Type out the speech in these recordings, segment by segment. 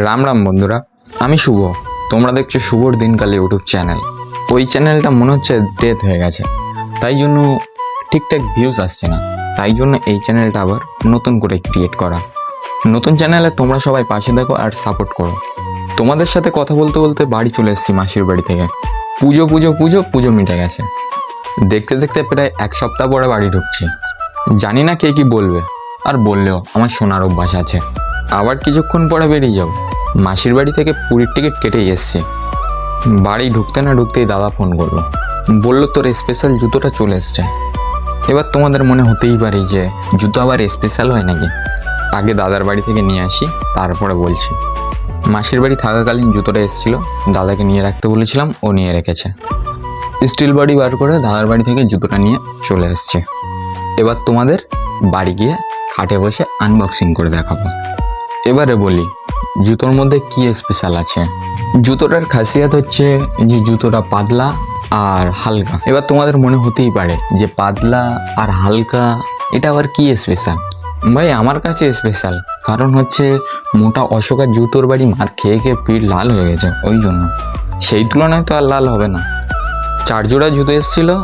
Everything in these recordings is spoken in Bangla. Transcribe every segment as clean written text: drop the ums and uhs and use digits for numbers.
রাম রাম বন্ধুরা, আমি শুভ। তোমরা দেখছো শুভর দিনকাল ইউটিউব চ্যানেল। ওই চ্যানেলটা মনে হচ্ছে ডেথ হয়ে গেছে, তাই জন্য ঠিকঠাক ভিউজ আসছে না। তাই জন্য এই চ্যানেলটা আবার নতুন করে ক্রিয়েট করা। নতুন চ্যানেলে তোমরা সবাই পাশে দেখো আর সাপোর্ট করো। তোমাদের সাথে কথা বলতে বলতে বাড়ি চলে এসেছি মাসির বাড়ি থেকে। পুজো পুজো পুজো পুজো মিটে গেছে। দেখতে দেখতে প্রায় এক সপ্তাহ পরে বাড়ি ঢুকছি। জানি না কে কি বলবে, আর বললেও আমার শোনার অভ্যাস আছে। আবার কিছুক্ষণ পরে বেরিয়ে যাব। মাসির বাড়ি থেকে পুরীর টিকিট কেটেই এসছি। বাড়ি ঢুকতে না ঢুকতেই দাদা ফোন করলো, বললো তোর স্পেশাল জুতোটা চলে এসছে। এবার তোমাদের মনে হতেই পারে যে জুতো আবার স্পেশাল হয় নাকি। আগে দাদার বাড়ি থেকে নিয়ে আসি, তারপরে বলছি। মাসির বাড়ি থাকাকালীন জুতোটা এসেছিলো, দাদাকে নিয়ে রাখতে বলেছিলাম, ও নিয়ে রেখেছে। স্টিল বডি বার করে দাদার বাড়ি থেকে জুতোটা নিয়ে চলে এসছে। এবার তোমাদের বাড়ি গিয়ে খাটে বসে আনবক্সিং করে দেখাবো। এবারে বলি জুতোর মধ্যে কি স্পেশাল আছে। জুতোটার খাসিয়াত হচ্ছে যে জুতোটা পাতলা আর হালকা। এবার তোমাদের মনে হতেই পারে যে পাতলা আর হালকা এটা আবার কি স্পেশাল। ভাই আমার কাছে স্পেশাল কারণ হচ্ছে মোটা অশোকার জুতোর বাড়ি মার খেয়ে খেয়ে পিঠ লাল হয়ে গেছে, ওই জন্য। সেই তুলনায় তো আর লাল হবে না। 4 জোড়া জুতো এসেছিলো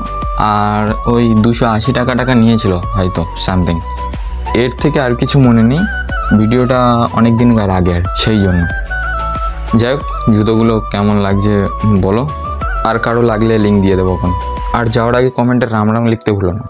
আর ওই 280 টাকা নিয়েছিল হয়তো সামথিং। এর থেকে আর কিছু মনে নেই, ভিডিওটা অনেক দিনকার আগের, সেই জন্য। যাই হোক, জুতোগুলো কেমন লাগছে বলো, আর কারো লাগলে লিঙ্ক দিয়ে দেবো এখন। আর যাওয়ার আগে কমেন্টে রাম রাম লিখতে ভুলো না।